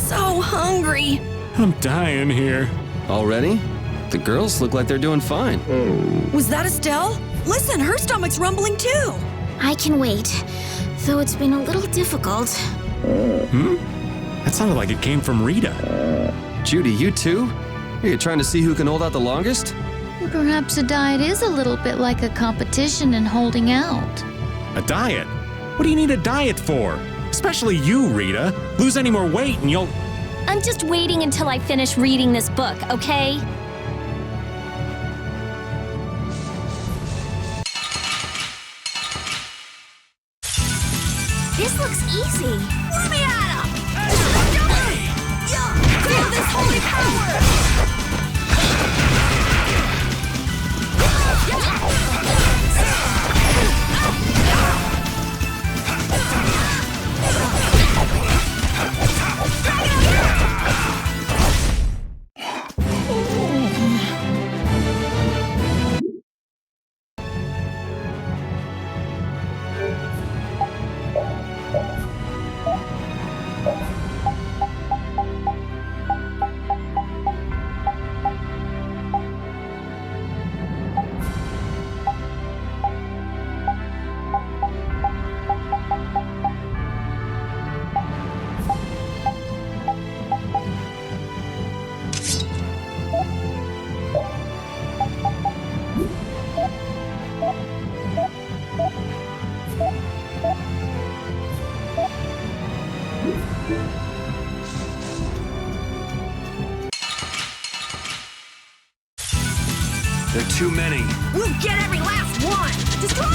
so hungry. I'm dying here. Already? The girls look like they're doing fine. Was that Estelle? Listen, her stomach's rumbling too. I can wait, though it's been a little difficult. That sounded like it came from Rita. Judy, you too? Are you trying to see who can hold out the longest? Perhaps a diet is a little bit like a competition in holding out. A diet? What do you need a diet for? Especially you, Rita. Lose any more weight and you'll... I'm just waiting until I finish reading this book, okay? This looks easy. Let me at him! Feel this holy power! There are too many. We'll get every last one! Destroy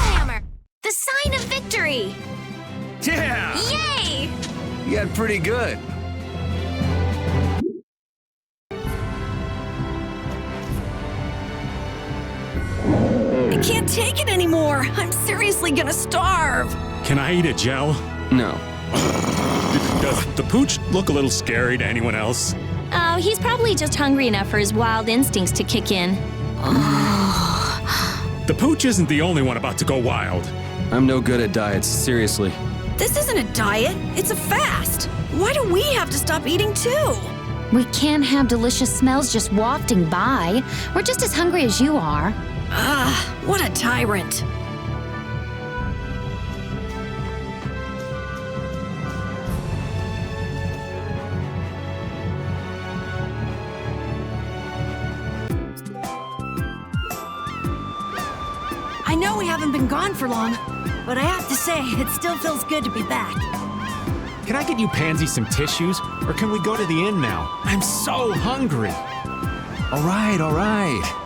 Hammer! The sign of victory! Yeah! Yay! You got pretty good. I can't take it anymore! I'm seriously gonna starve! Can I eat a gel? No. Does the pooch look a little scary to anyone else? Oh, he's probably just hungry enough for his wild instincts to kick in. The pooch isn't the only one about to go wild. I'm no good at diets, seriously. This isn't a diet, it's a fast! Why do we have to stop eating too? We can't have delicious smells just wafting by. We're just as hungry as you are. Ah, what a tyrant! I know we haven't been gone for long, but I have to say, it still feels good to be back. Can I get you Pansy some tissues? Or can we go to the inn now? I'm so hungry. All right, all right.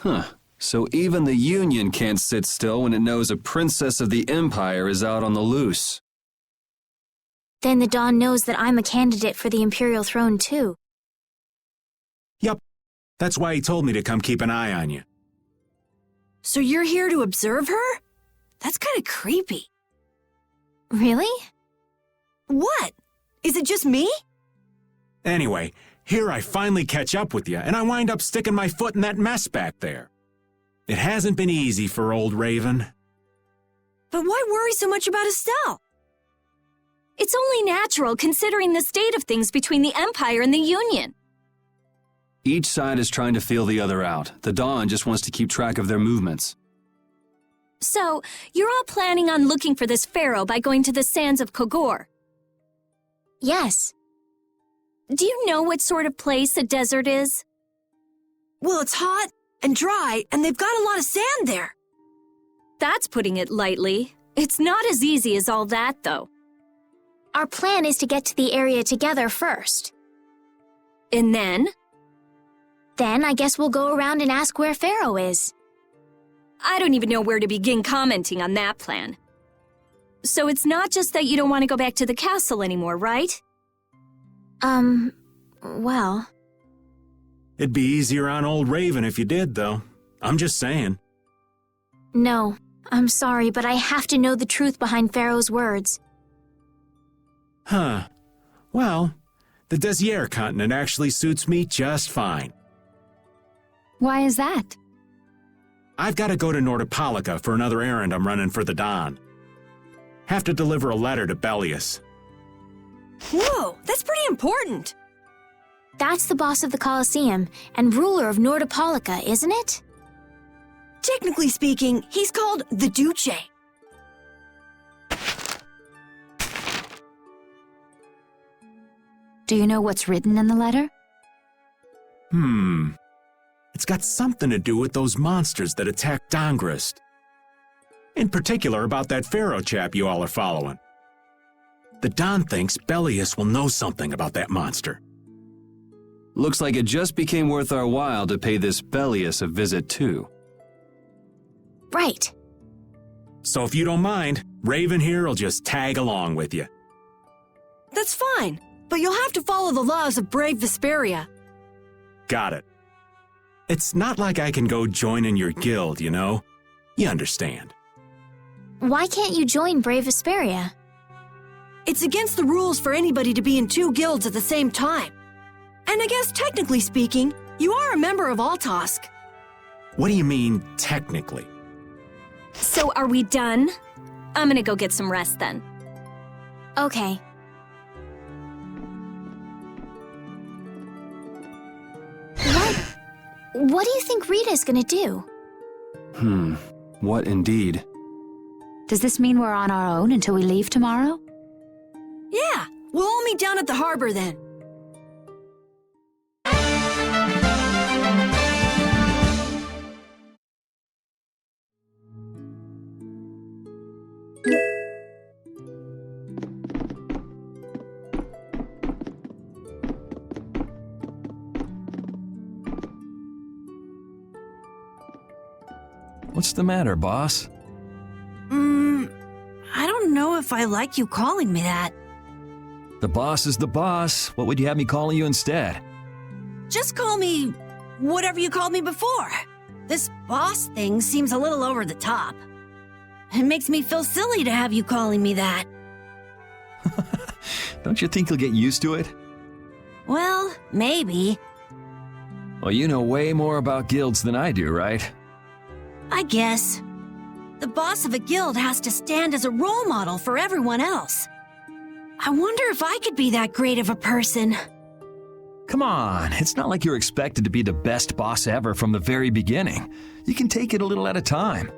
Huh. So even the Union can't sit still when it knows a princess of the Empire is out on the loose. Then the Dawn knows that I'm a candidate for the Imperial throne, too. Yup. That's why he told me to come keep an eye on you. So you're here to observe her? That's kind of creepy. Really? What? Is it just me? Anyway, here I finally catch up with you, and I wind up sticking my foot in that mess back there. It hasn't been easy for old Raven. But why worry so much about Estelle? It's only natural considering the state of things between the Empire and the Union. Each side is trying to feel the other out. The Dawn just wants to keep track of their movements. So, you're all planning on looking for this pharaoh by going to the sands of Kogor? Yes. Do you know what sort of place a desert is? Well, it's hot and dry, and they've got a lot of sand there. That's putting it lightly. It's not as easy as all that, though. Our plan is to get to the area together first. And then? Then I guess we'll go around and ask where Pharaoh is. I don't even know where to begin commenting on that plan. So it's not just that you don't want to go back to the castle anymore, right? Well... It'd be easier on old Raven if you did, though. I'm just saying. No, I'm sorry, but I have to know the truth behind Pharaoh's words. Huh. Well, the Desier continent actually suits me just fine. Why is that? I've got to go to Nordopolica for another errand I'm running for the Don. Have to deliver a letter to Bellius. Whoa, that's pretty important. That's the boss of the Colosseum and ruler of Nordopolica, isn't it? Technically speaking, he's called the Duce. Do you know what's written in the letter? It's got something to do with those monsters that attacked Dongrist. In particular about that Pharaoh chap you all are following. The Don thinks Bellius will know something about that monster. Looks like it just became worth our while to pay this Bellius a visit too. Right. So if you don't mind, Raven here will just tag along with you. That's fine, but you'll have to follow the laws of brave Vesperia. Got it. It's not like I can go join in your guild, you know? You understand. Why can't you join Brave Vesperia? It's against the rules for anybody to be in two guilds at the same time. And I guess technically speaking, you are a member of Altosk. What do you mean, technically? So are we done? I'm gonna go get some rest then. Okay. What do you think Rita's gonna do? What indeed? Does this mean we're on our own until we leave tomorrow? Yeah, we'll all meet down at the harbor then. What's the matter, boss? I don't know if I like you calling me that. The boss is the boss. What would you have me calling you instead? Just call me whatever you called me before. This boss thing seems a little over the top. It makes me feel silly to have you calling me that. Don't you think you'll get used to it? Well, maybe. Well, you know way more about guilds than I do, right? I guess. The boss of a guild has to stand as a role model for everyone else. I wonder if I could be that great of a person. Come on, it's not like you're expected to be the best boss ever from the very beginning. You can take it a little at a time.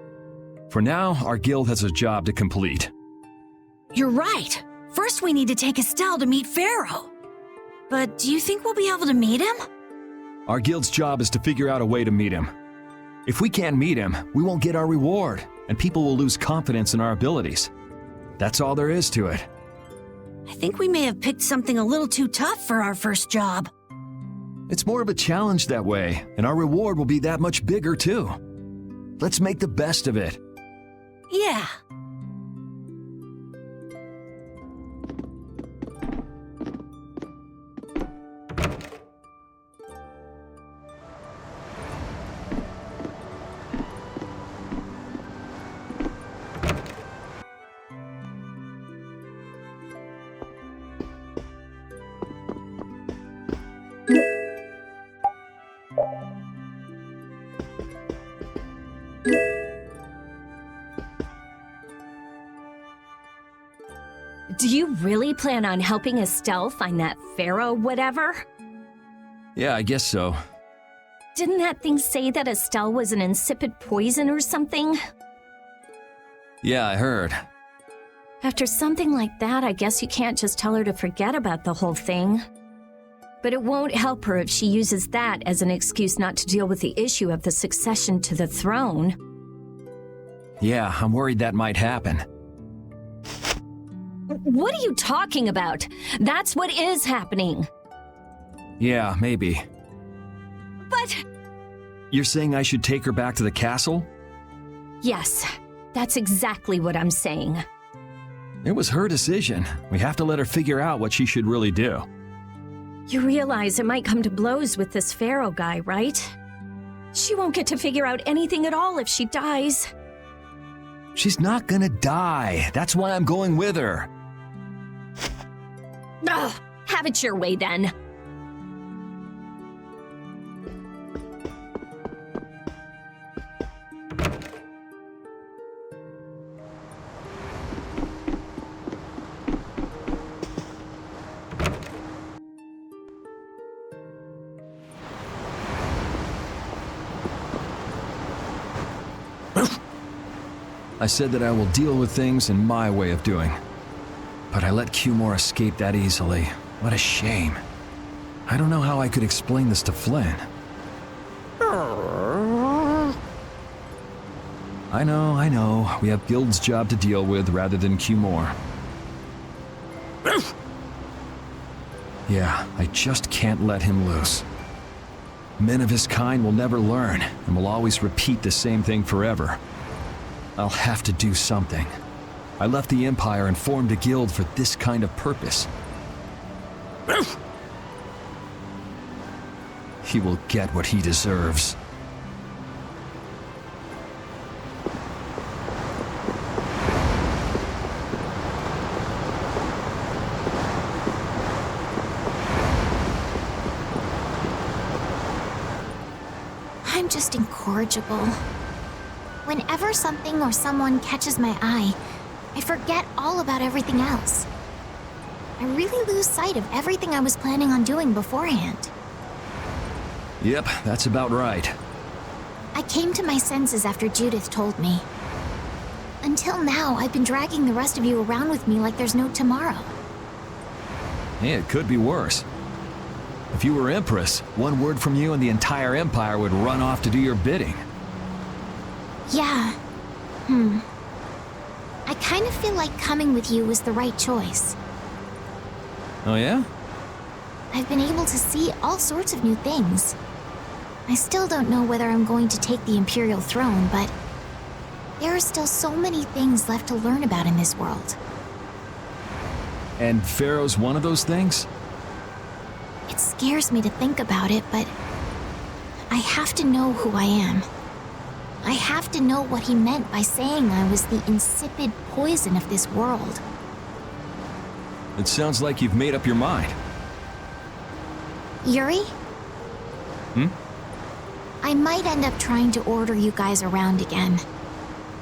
For now, our guild has a job to complete. You're right. First we need to take Estelle to meet Pharaoh. But do you think we'll be able to meet him? Our guild's job is to figure out a way to meet him. If we can't meet him, we won't get our reward, and people will lose confidence in our abilities. That's all there is to it. I think we may have picked something a little too tough for our first job. It's more of a challenge that way, and our reward will be that much bigger too. Let's make the best of it. Yeah. Do you really plan on helping Estelle find that Pharaoh whatever? Yeah, I guess so. Didn't that thing say that Estelle was an insipid poison or something? Yeah, I heard. After something like that, I guess you can't just tell her to forget about the whole thing. But it won't help her if she uses that as an excuse not to deal with the issue of the succession to the throne. Yeah, I'm worried that might happen. What are you talking about? That's what is happening. Yeah, maybe. But... You're saying I should take her back to the castle? Yes, that's exactly what I'm saying. It was her decision. We have to let her figure out what she should really do. You realize it might come to blows with this Pharaoh guy, right? She won't get to figure out anything at all if she dies. She's not gonna die. That's why I'm going with her. Ugh, have it your way then. I said that I will deal with things in my way of doing. But I let Cumore escape that easily. What a shame. I don't know how I could explain this to Flynn. I know. We have Guild's job to deal with rather than Cumore. Yeah, I just can't let him loose. Men of his kind will never learn and will always repeat the same thing forever. I'll have to do something. I left the Empire and formed a guild for this kind of purpose. He will get what he deserves. I'm just incorrigible. Whenever something or someone catches my eye, I forget all about everything else. I really lose sight of everything I was planning on doing beforehand. Yep, that's about right. I came to my senses after Judith told me. Until now, I've been dragging the rest of you around with me like there's no tomorrow. Hey, it could be worse. If you were Empress, one word from you and the entire Empire would run off to do your bidding. Yeah. I kind of feel like coming with you was the right choice. Oh yeah? I've been able to see all sorts of new things. I still don't know whether I'm going to take the Imperial throne, but there are still so many things left to learn about in this world. And Pharaoh's one of those things? It scares me to think about it, but I have to know who I am. I have to know what he meant by saying I was the insipid poison of this world. It sounds like you've made up your mind. Yuri? I might end up trying to order you guys around again.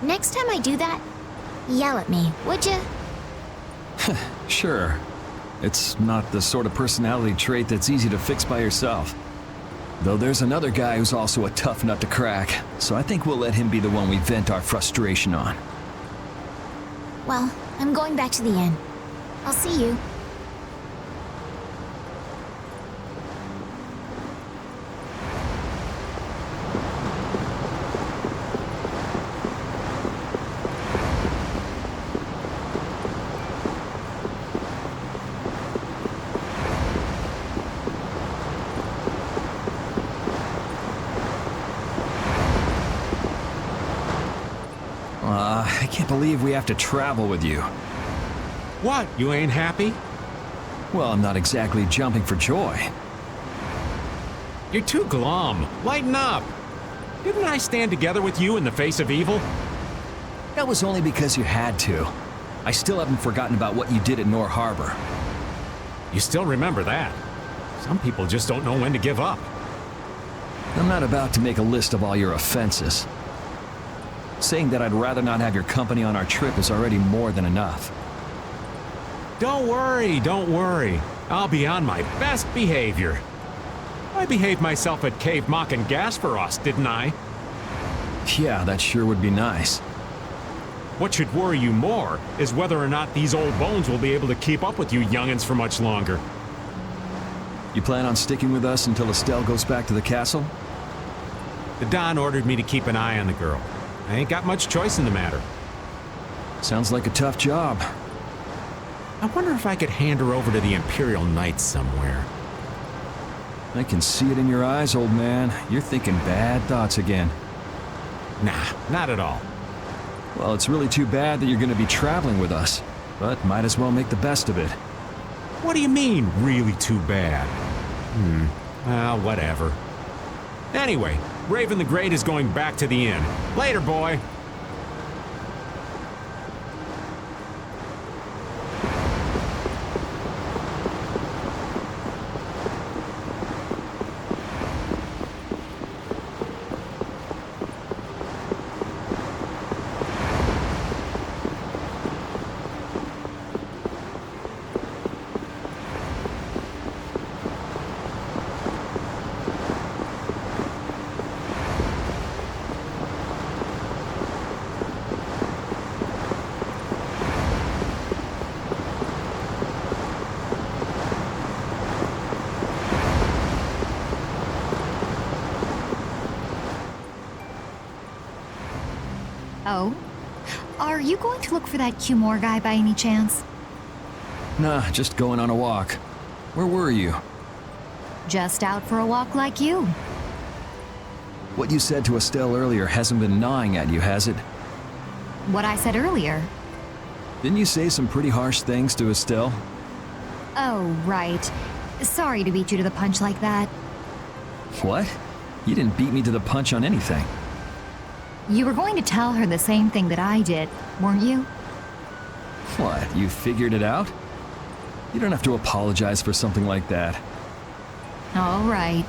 Next time I do that, yell at me, would you? Sure. It's not the sort of personality trait that's easy to fix by yourself. Though there's another guy who's also a tough nut to crack, so I think we'll let him be the one we vent our frustration on. Well, I'm going back to the inn. I'll see you. I can't believe we have to travel with you. What, you ain't happy? Well, I'm not exactly jumping for joy. You're too glum. Lighten up. Didn't I stand together with you in the face of evil? That was only because you had to. I still haven't forgotten about what you did at Nor Harbor. You still remember that. Some people just don't know when to give up. I'm not about to make a list of all your offenses. Saying that I'd rather not have your company on our trip is already more than enough. Don't worry. I'll be on my best behavior. I behaved myself at Cave Mock and Gasperos, didn't I? Yeah, that sure would be nice. What should worry you more is whether or not these old bones will be able to keep up with you youngins for much longer. You plan on sticking with us until Estelle goes back to the castle? The Don ordered me to keep an eye on the girl. I ain't got much choice in the matter. Sounds like a tough job. I wonder if I could hand her over to the Imperial Knights somewhere. I can see it in your eyes, old man. You're thinking bad thoughts again. Nah, not at all. Well, it's really too bad that you're going to be traveling with us. but might as well make the best of it. What do you mean, really too bad? Well, whatever. Anyway, Raven the Great is going back to the inn. Later, boy. Oh? Are you going to look for that Cumore guy by any chance? Nah, just going on a walk. Where were you? Just out for a walk like you. What you said to Estelle earlier hasn't been gnawing at you, has it? What I said earlier. Didn't you say some pretty harsh things to Estelle? Oh, right. Sorry to beat you to the punch like that. What? You didn't beat me to the punch on anything. You were going to tell her the same thing that I did, weren't you? What, you figured it out? You don't have to apologize for something like that. All right.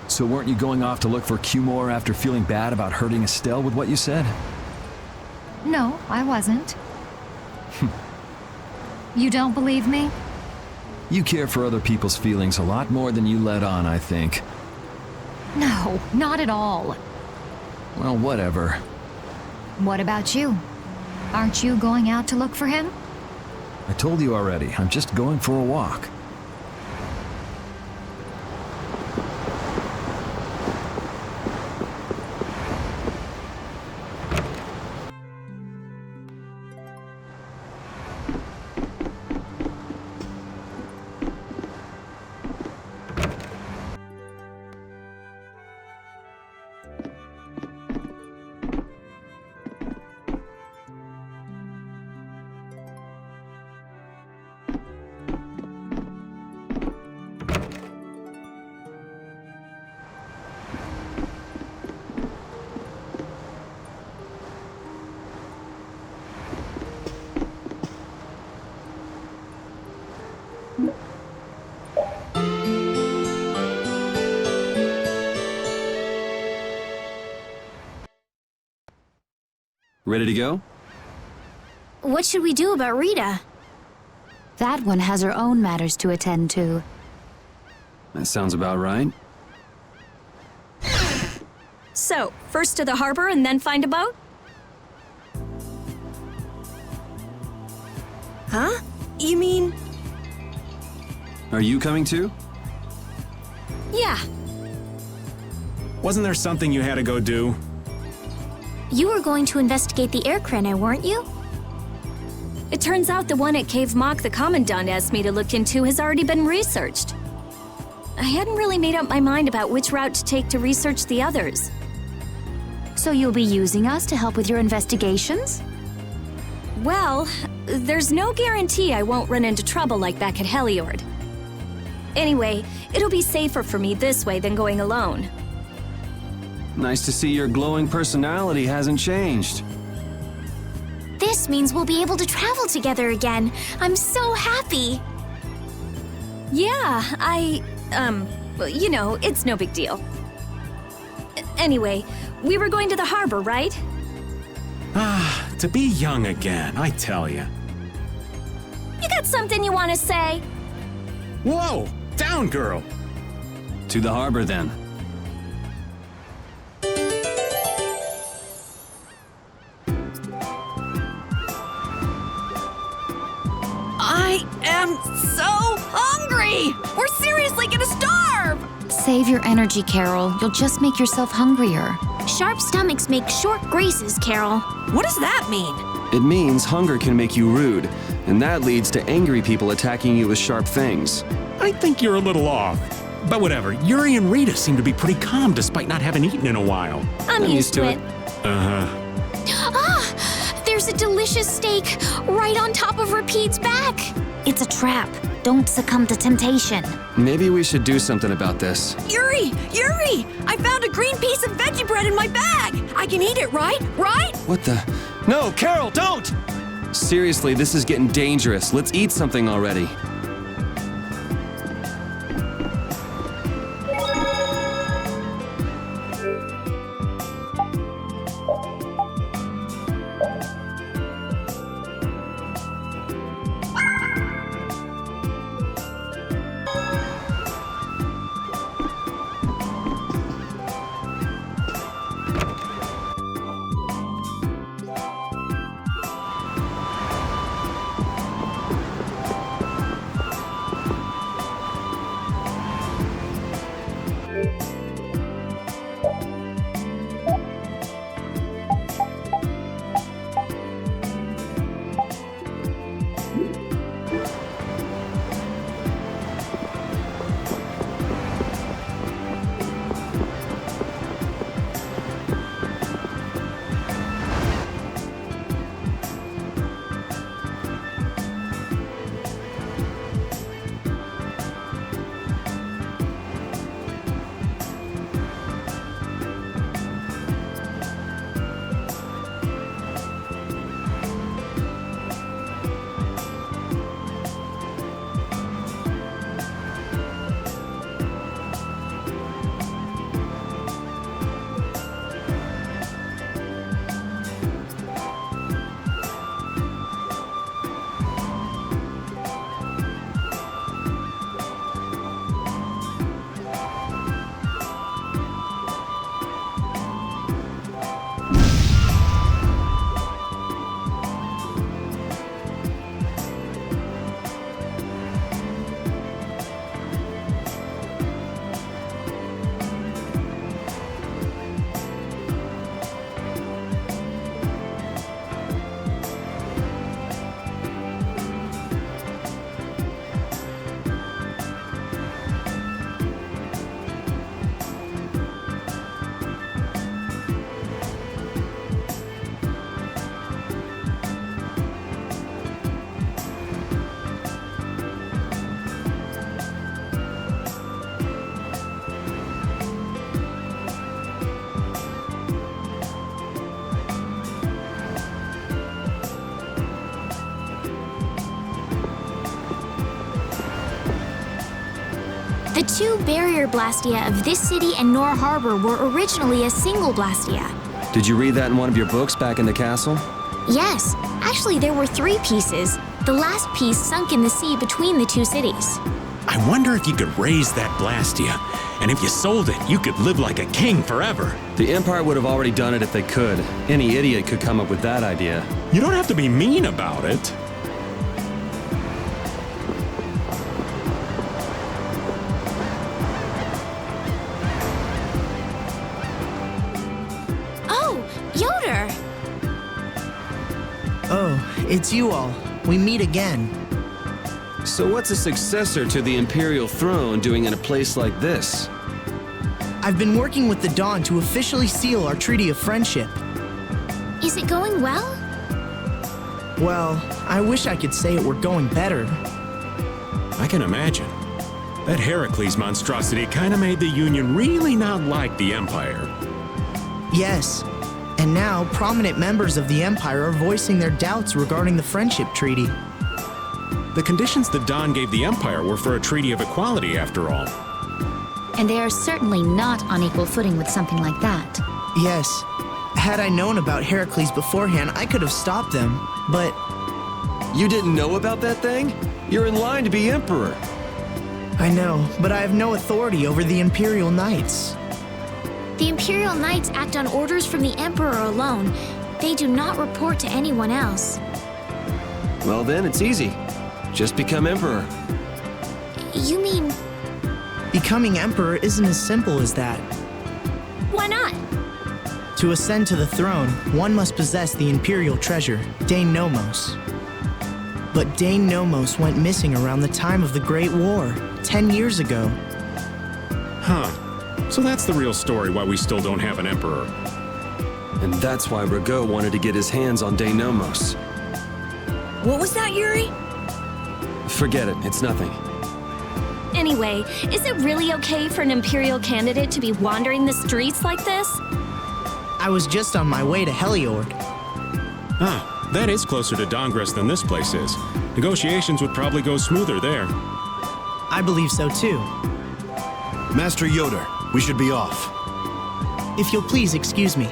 So weren't you going off to look for Cumore after feeling bad about hurting Estelle with what you said? No, I wasn't. You don't believe me? You care for other people's feelings a lot more than you let on, I think. No, not at all. Well, whatever. What about you? Aren't you going out to look for him? I told you already, I'm just going for a walk. Ready to go? What should we do about Rita? That one has her own matters to attend to. That sounds about right. So, first to the harbor and then find a boat? Huh? You mean... Are you coming too? Yeah. Wasn't there something you had to go do? You were going to investigate the air cranner, weren't you? It turns out the one at Cave Mock the Commandant asked me to look into has already been researched. I hadn't really made up my mind about which route to take to research the others. So you'll be using us to help with your investigations? Well, there's no guarantee I won't run into trouble like back at Heliord. Anyway, it'll be safer for me this way than going alone. Nice to see your glowing personality hasn't changed. This means we'll be able to travel together again. I'm so happy. Yeah, well, you know, it's no big deal. Anyway, we were going to the harbor, right? Ah, to be young again, I tell you. You got something you want to say? Whoa! Down, girl! To the harbor, then. I am so hungry! We're seriously gonna starve! Save your energy, Carol. You'll just make yourself hungrier. Sharp stomachs make short graces, Carol. What does that mean? It means hunger can make you rude, and that leads to angry people attacking you with sharp things. I think you're a little off. But whatever, Yuri and Rita seem to be pretty calm despite not having eaten in a while. I'm used to it. Uh-huh. Ah! There's a delicious steak right on top of Rapide's back. It's a trap. Don't succumb to temptation. Maybe we should do something about this. Yuri! Yuri! I found a green piece of veggie bread in my bag! I can eat it, right? Right? What the? No, Carol, don't! Seriously, this is getting dangerous. Let's eat something already. The two barrier blastia of this city and Nor Harbor were originally a single blastia. Did you read that in one of your books back in the castle? Yes, actually there were 3 pieces. The last piece sunk in the sea between the 2 cities. I wonder if you could raise that Blastia, and if you sold it, you could live like a king forever. The Empire would have already done it if they could. Any idiot could come up with that idea. You don't have to be mean about it. Oh, Yoder! Oh, it's you all. We meet again. So what's a successor to the Imperial throne doing in a place like this? I've been working with the Dawn to officially seal our Treaty of Friendship. Is it going well? Well, I wish I could say it were going better. I can imagine. That Heracles monstrosity kind of made the Union really not like the Empire. Yes, and now prominent members of the Empire are voicing their doubts regarding the Friendship Treaty. The conditions the Dawn gave the Empire were for a treaty of equality, after all. And they are certainly not on equal footing with something like that. Yes, had I known about Heracles beforehand, I could have stopped them, but... You didn't know about that thing? You're in line to be Emperor. I know, but I have no authority over the Imperial Knights. The Imperial Knights act on orders from the Emperor alone. They do not report to anyone else. Well then, it's easy. Just become Emperor. You mean... Becoming Emperor isn't as simple as that. Why not? To ascend to the throne, one must possess the Imperial treasure, Dane Nomos. But Dane Nomos went missing around the time of the Great War, 10 years ago. Huh. So that's the real story why we still don't have an Emperor. And that's why Rago wanted to get his hands on Deinomos. What was that, Yuri? Forget it, it's nothing. Anyway, is it really okay for an Imperial candidate to be wandering the streets like this? I was just on my way to Heliord. Ah, that is closer to Dongrest than this place is. Negotiations would probably go smoother there. I believe so too. Master Yoder, we should be off. If you'll please excuse me.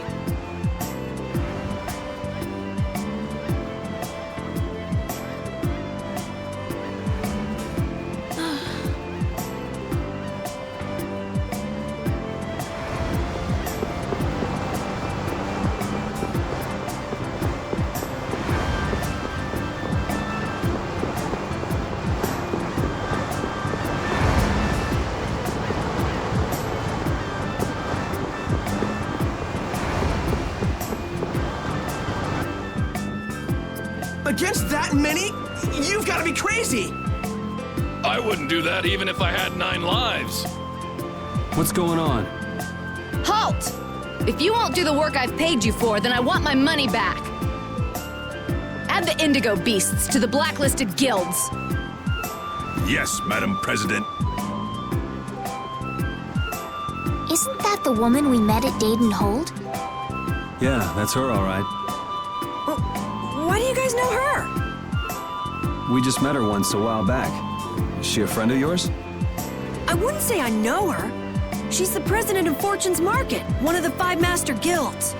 Against that many? You've got to be crazy! I wouldn't do that even if I had 9 lives. What's going on? Halt! If you won't do the work I've paid you for, then I want my money back. Add the Indigo Beasts to the blacklisted guilds. Yes, Madam President. Isn't that the woman we met at Dayton Hold? Yeah, that's her all right. Why do you guys know her? We just met her once a while back. Is she a friend of yours? I wouldn't say I know her. She's the president of Fortune's Market, one of the 5 master guilds.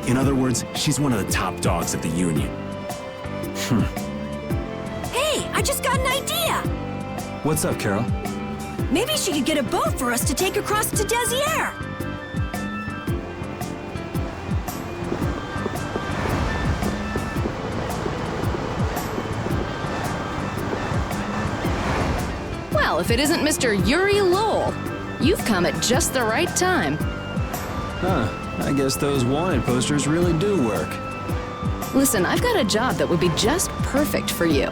In other words, she's one of the top dogs at the Union. Hey, I just got an idea! What's up, Carol? Maybe she could get a boat for us to take across to Desier. Well, if it isn't Mr. Yuri Lowell, you've come at just the right time. Huh, I guess those wanted posters really do work. Listen, I've got a job that would be just perfect for you.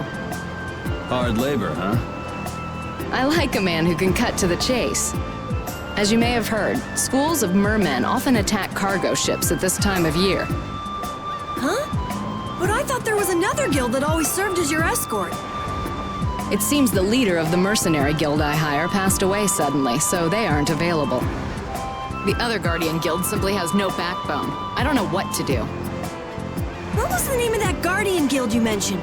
Hard labor, huh? I like a man who can cut to the chase. As you may have heard, schools of mermen often attack cargo ships at this time of year. Huh? But I thought there was another guild that always served as your escort. It seems the leader of the mercenary guild I hire passed away suddenly, so they aren't available. The other Guardian guild simply has no backbone. I don't know what to do. What was the name of that Guardian guild you mentioned?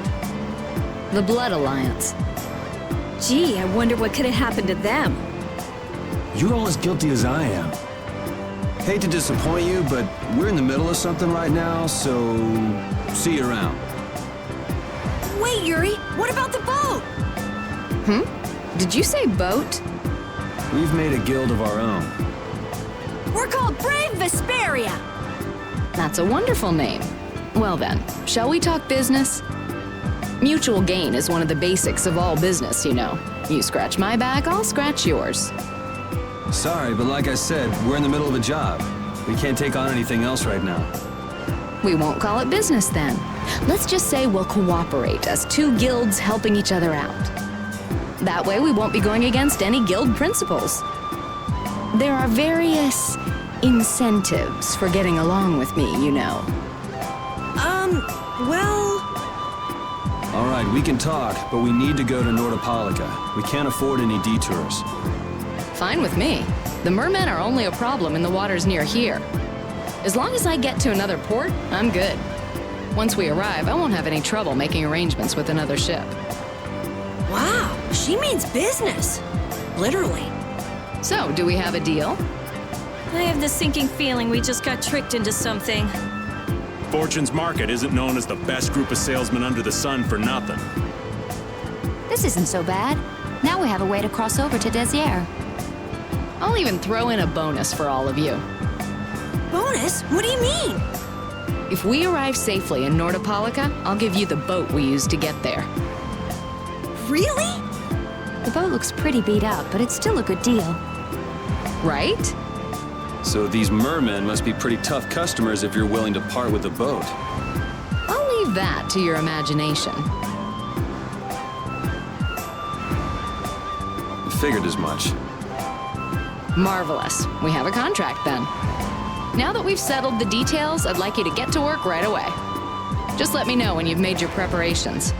The Blood Alliance. Gee, I wonder what could have happened to them. You're all as guilty as I am. Hate to disappoint you, but we're in the middle of something right now, so see you around. Wait, Yuri, what about the boat? Did you say boat? We've made a guild of our own. We're called Brave Vesperia. That's a wonderful name. Well then, shall we talk business? Mutual gain is one of the basics of all business, you know. You scratch my back, I'll scratch yours. Sorry, but like I said, we're in the middle of a job. We can't take on anything else right now. We won't call it business then. Let's just say we'll cooperate as 2 guilds helping each other out. That way we won't be going against any guild principles. There are various incentives for getting along with me, you know. Well... All right, we can talk, but we need to go to Nordopolica. We can't afford any detours. Fine with me. The mermen are only a problem in the waters near here. As long as I get to another port, I'm good. Once we arrive, I won't have any trouble making arrangements with another ship. Wow, she means business. Literally. So, do we have a deal? I have this sinking feeling we just got tricked into something. Fortune's Market isn't known as the best group of salesmen under the sun for nothing. This isn't so bad. Now we have a way to cross over to Desier. I'll even throw in a bonus for all of you. Bonus? What do you mean? If we arrive safely in Nordopolica, I'll give you the boat we used to get there. Really? The boat looks pretty beat up, but it's still a good deal. Right? So these mermen must be pretty tough customers if you're willing to part with the boat. I'll leave that to your imagination. Figured as much. Marvelous. We have a contract then. Now that we've settled the details, I'd like you to get to work right away. Just let me know when you've made your preparations.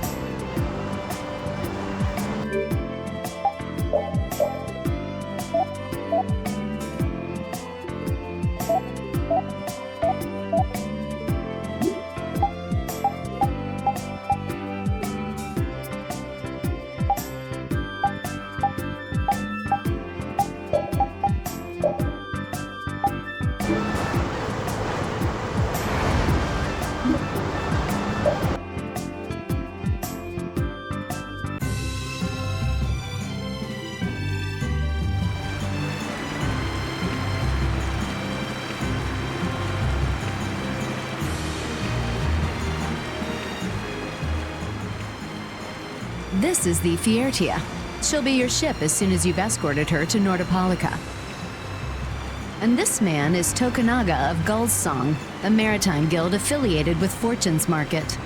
This is the Fiertia. She'll be your ship as soon as you've escorted her to Nordopolica. And this man is Tokunaga of Gull's Song, a maritime guild affiliated with Fortune's Market.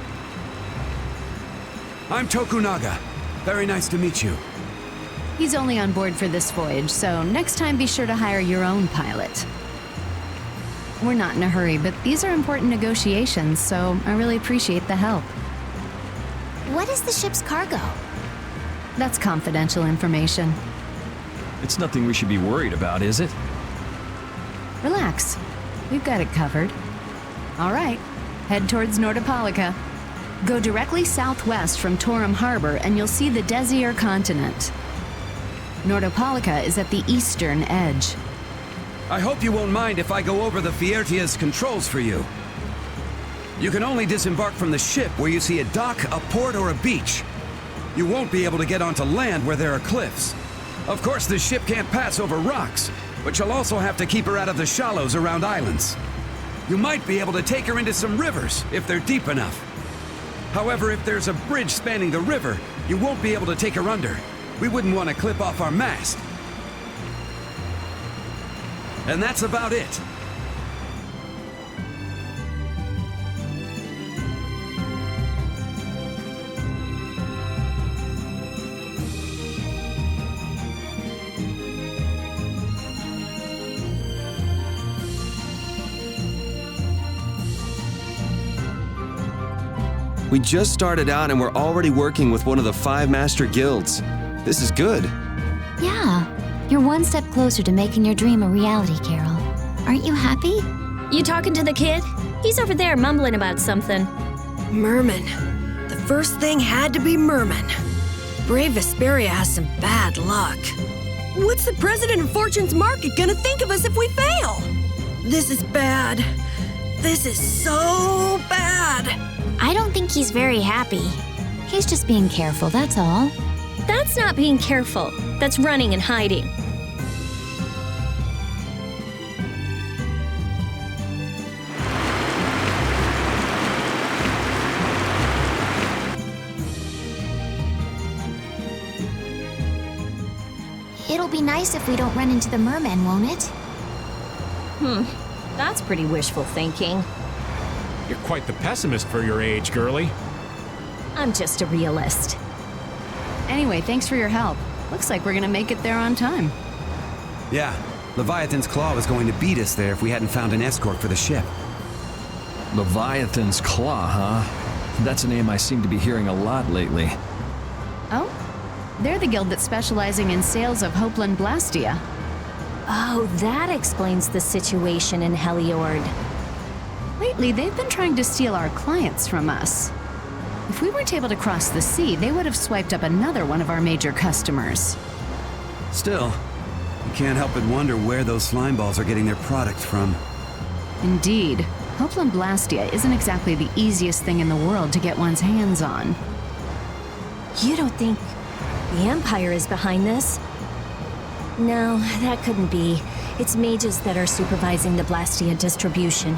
I'm Tokunaga. Very nice to meet you. He's only on board for this voyage, so next time be sure to hire your own pilot. We're not in a hurry, but these are important negotiations, so I really appreciate the help. What is the ship's cargo? That's confidential information. It's nothing we should be worried about, is it? Relax. We've got it covered. All right, head towards Nordopolica. Go directly southwest from Torim Harbor and you'll see the Desier continent. Nordopolica is at the eastern edge. I hope you won't mind if I go over the Fiertia's controls for you. You can only disembark from the ship where you see a dock, a port, or a beach. You won't be able to get onto land where there are cliffs. Of course, the ship can't pass over rocks, but you'll also have to keep her out of the shallows around islands. You might be able to take her into some rivers if they're deep enough. However, if there's a bridge spanning the river, you won't be able to take her under. We wouldn't want to clip off our mast. And that's about it. We just started out and we're already working with one of the 5 master guilds. This is good. Yeah, you're one step closer to making your dream a reality, Carol. Aren't you happy? You talking to the kid? He's over there mumbling about something. Merman. The first thing had to be Merman. Brave Vesperia has some bad luck. What's the president of Fortune's Market gonna think of us if we fail? This is bad. This is so bad. I don't think he's very happy. He's just being careful, that's all. That's not being careful. That's running and hiding. It'll be nice if we don't run into the mermen, won't it? That's pretty wishful thinking. You're quite the pessimist for your age, girlie. I'm just a realist. Anyway, thanks for your help. Looks like we're gonna make it there on time. Yeah, Leviathan's Claw was going to beat us there if we hadn't found an escort for the ship. Leviathan's Claw, huh? That's a name I seem to be hearing a lot lately. Oh? They're the guild that's specializing in sales of Hopland Blastia. Oh, that explains the situation in Heliord. Lately, they've been trying to steal our clients from us. If we weren't able to cross the sea, they would have swiped up another one of our major customers. Still, you can't help but wonder where those slime balls are getting their product from. Indeed. Hopland Blastia isn't exactly the easiest thing in the world to get one's hands on. You don't think the Empire is behind this? No, that couldn't be. It's mages that are supervising the Blastia distribution.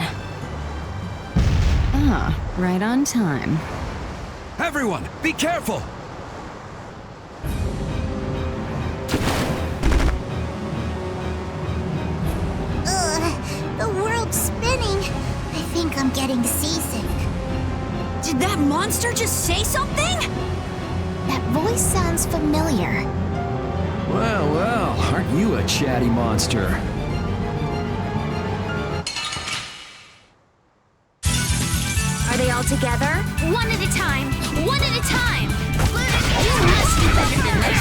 Ah, right on time. Everyone, be careful! Ugh, the world's spinning. I think I'm getting seasick. Did that monster just say something? That voice sounds familiar. Well, well, aren't you a chatty monster? together. One at a time. One at a time. You must do better than this.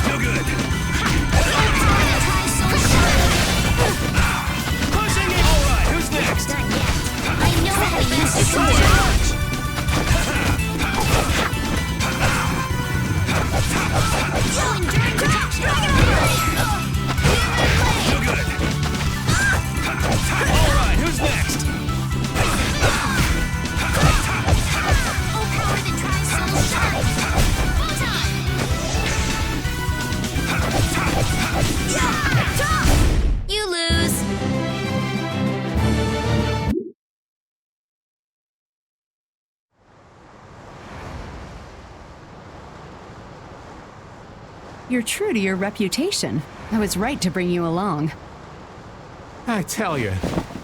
No good. Pushing it! Alright, who's next? Not yet. I know how to use the sword. Enduring protection. No good. Alright, who's next? Oh, power that tries so sharp. You lose. You're true to your reputation. I was right to bring you along. I tell you,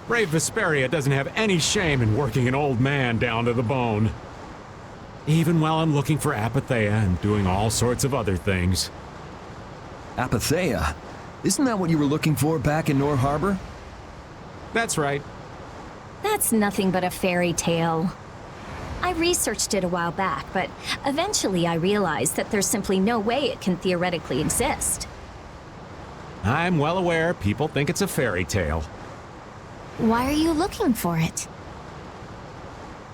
brave Vesperia doesn't have any shame in working an old man down to the bone. Even while I'm looking for Apatheia and doing all sorts of other things. Apatheia? Isn't that what you were looking for back in Nor Harbor? That's right. That's nothing but a fairy tale. I researched it a while back, but eventually I realized that there's simply no way it can theoretically exist. I'm well aware people think it's a fairy tale. Why are you looking for it?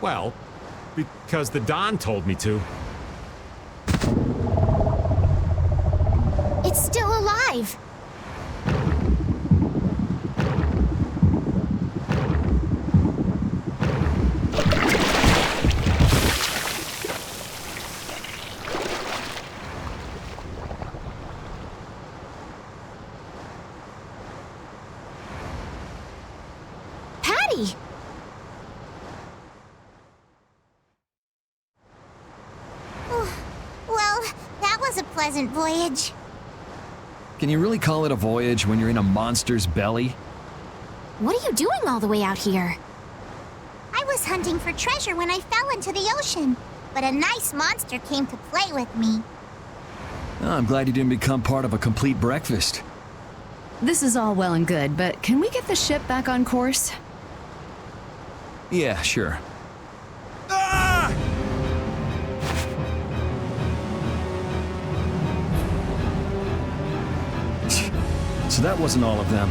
Well, because the Don told me to. It's still alive. Patty! Well, that was a pleasant voyage. Can you really call it a voyage when you're in a monster's belly? What are you doing all the way out here? I was hunting for treasure when I fell into the ocean, but a nice monster came to play with me. Oh, I'm glad you didn't become part of a complete breakfast. This is all well and good, but can we get the ship back on course? Yeah, sure. So that wasn't all of them.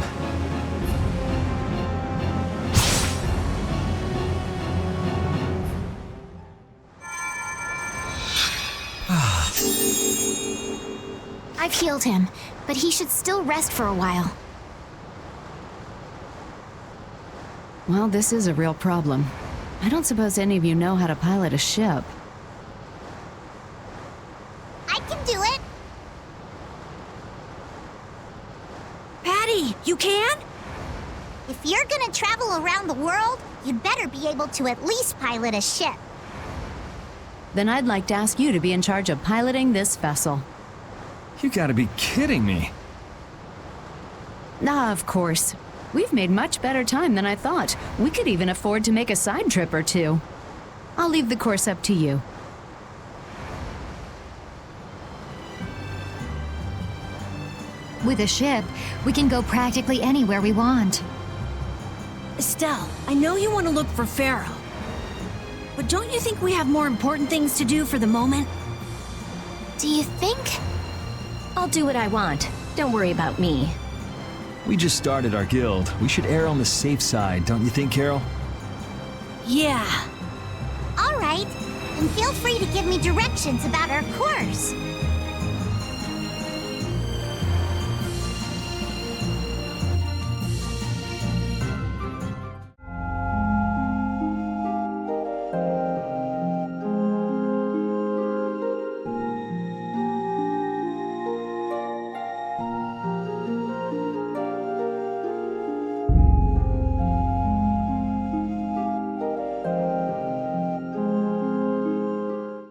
I've healed him, but he should still rest for a while. Well, this is a real problem. I don't suppose any of you know how to pilot a ship. I can do it! Patty, you can? If you're gonna travel around the world, you'd better be able to at least pilot a ship. Then I'd like to ask you to be in charge of piloting this vessel. You gotta be kidding me. Ah, of course. We've made much better time than I thought. We could even afford to make a side trip or two. I'll leave the course up to you. With a ship, we can go practically anywhere we want. Estelle, I know you want to look for Pharaoh. But don't you think we have more important things to do for the moment? Do you think? I'll do what I want. Don't worry about me. We just started our guild. We should err on the safe side, don't you think, Carol? Yeah. All right. And feel free to give me directions about our course.